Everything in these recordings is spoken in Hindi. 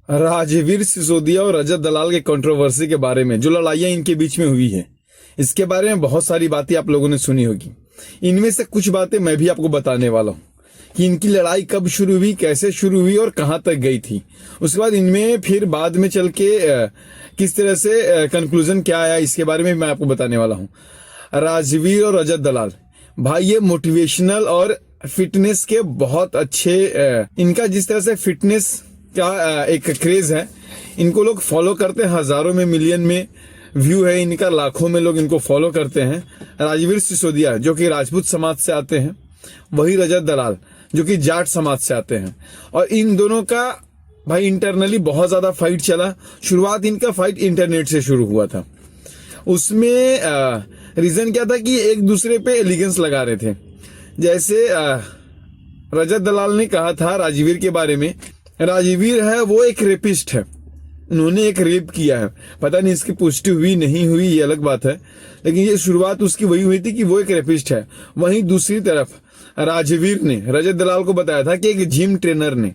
राजवीर सिसोदिया और रजत दलाल के कंट्रोवर्सी के बारे में जो लड़ाइयां इनके बीच में हुई है, इसके बारे में बहुत सारी बातें आप लोगों ने सुनी होगी। इनमें से कुछ बातें मैं भी आपको बताने वाला हूं कि इनकी लड़ाई कब शुरू हुई, कैसे शुरू हुई और कहां तक गई थी। उसके बाद इनमें फिर बाद में चल के किस तरह से कंक्लूजन क्या आया, इसके बारे में मैं आपको बताने वाला हूं। राजवीर और रजत दलाल भाई, ये मोटिवेशनल और फिटनेस के बहुत अच्छे, इनका जिस तरह से फिटनेस का एक क्रेज है, इनको लोग फॉलो करते हैं, हजारों में, मिलियन में व्यू है इनका, लाखों में लोग इनको फॉलो करते हैं। राजवीर सिसोदिया जो कि राजपूत समाज से आते हैं, वही रजत दलाल जो कि जाट समाज से आते हैं। और इन दोनों का भाई इंटरनली बहुत ज्यादा फाइट चला। शुरुआत इनका फाइट इंटरनेट से शुरू हुआ था। उसमें रीजन क्या था कि एक दूसरे पे एलिगेंस लगा रहे थे। जैसे रजत दलाल ने कहा था राजवीर के बारे में, राजवीर है वो एक रेपिस्ट है, उन्होंने एक रेप किया है। पता नहीं इसकी पुष्टि हुई नहीं हुई, ये अलग बात है, लेकिन ये शुरुआत उसकी वही हुई थी कि वो एक रेपिस्ट है। वहीं दूसरी तरफ राजवीर ने रजत दलाल को बताया था कि एक जिम ट्रेनर ने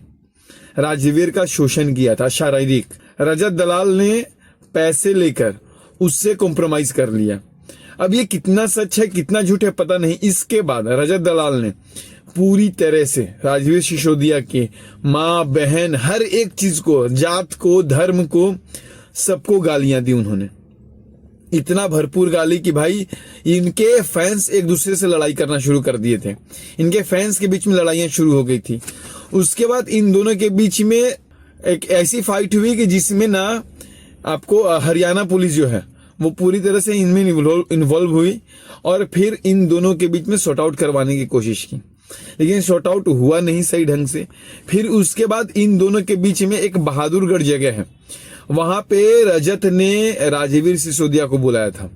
राजवीर का शोषण किया था शारीरिक। रजत दलाल ने पैसे लेकर उससे कॉम्प्रोमाइज कर लिया। अब ये कितना सच है कितना झूठ है पता नहीं। इसके बाद रजत दलाल ने पूरी तरह से राजवीर सिसोदिया के माँ बहन हर एक चीज को, जात को, धर्म को, सबको गालियां दी उन्होंने। इतना भरपूर गाली कि भाई इनके फैंस एक दूसरे से लड़ाई करना शुरू कर दिए थे। इनके फैंस के बीच में लड़ाइयां शुरू हो गई थी। उसके बाद इन दोनों के बीच में एक ऐसी फाइट हुई कि जिसमें ना आपको हरियाणा पुलिस जो है वो पूरी तरह से इनमें इन्वॉल्व हुई और फिर इन दोनों के बीच में सॉर्ट आउट करवाने की कोशिश की, लेकिन सॉर्ट आउट हुआ नहीं सही ढंग से। फिर उसके बाद इन दोनों के बीच में एक बहादुरगढ़ जगह है, वहां पे रजत ने राजवीर सिसोदिया को बुलाया था।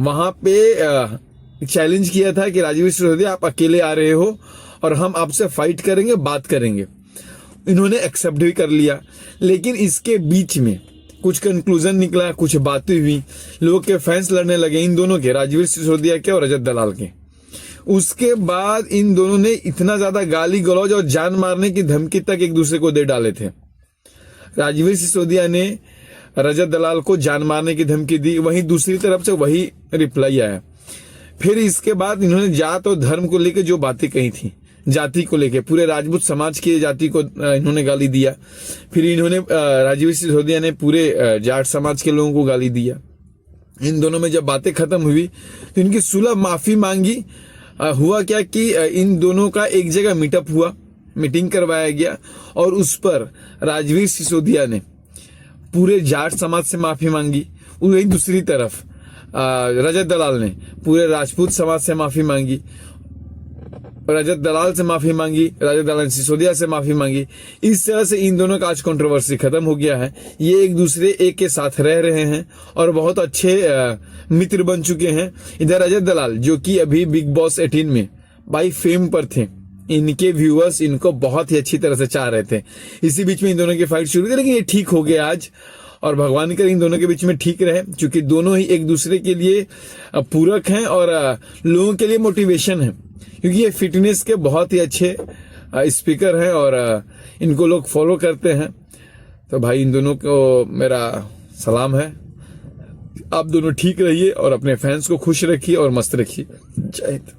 वहां पे चैलेंज किया था कि राजवीर सिसोदिया आप अकेले आ रहे हो और हम आपसे फाइट करेंगे, बात करेंगे। इन्होंने एक्सेप्ट भी कर लिया, लेकिन इसके बीच में कुछ कंक्लूजन निकला, कुछ बातें हुई, लोग के फैंस लड़ने लगे इन दोनों के, राजवीर सिसोदिया के और रजत दलाल के। उसके बाद इन दोनों ने इतना ज्यादा गाली गलौज और जान मारने की धमकी तक एक दूसरे को दे डाले थे। राजवीर सिसोदिया ने रजत दलाल को जान मारने की धमकी दी, वहीं दूसरी तरफ से वही रिप्लाई आया। फिर इसके बाद इन्होंने जात और धर्म को लेकर जो बातें कही थी, जाति को लेकर, पूरे राजपूत समाज की जाति को इन्होंने गाली दिया। फिर इन्होंने राजवीर सिसोदिया ने पूरे जाट समाज के लोगों को गाली दिया। इन दोनों में जब बातें खत्म हुई तो इनकी सुलह माफी मांगी। हुआ क्या कि इन दोनों का एक जगह मीटअप हुआ, मीटिंग करवाया गया और उस पर राजवीर सिसोदिया ने पूरे जाट समाज से माफी मांगी। वहीं दूसरी तरफ रजत दलाल ने पूरे राजपूत समाज से माफी मांगी, रजत दलाल से माफी मांगी, रजत दलाल सिसोदिया से माफी मांगी। इस तरह से इन दोनों का आज कंट्रोवर्सी खत्म हो गया है। ये एक दूसरे एक के साथ रह रहे हैं और बहुत अच्छे मित्र बन चुके हैं। इधर रजत दलाल जो कि अभी बिग बॉस 18 में भाई फेम पर थे, इनके व्यूअर्स इनको बहुत ही अच्छी तरह से चाह रहे थे। इसी बीच में इन दोनों की फाइट शुरू थी, लेकिन ये ठीक हो गया आज और भगवान करे इन दोनों के बीच में ठीक रहे, क्योंकि दोनों ही एक दूसरे के लिए पूरक हैं और लोगों के लिए मोटिवेशन है, क्योंकि ये फिटनेस के बहुत ही अच्छे स्पीकर हैं और इनको लोग फॉलो करते हैं। तो भाई इन दोनों को मेरा सलाम है। आप दोनों ठीक रहिए और अपने फैंस को खुश रखिए और मस्त रखिए। जय हिंद।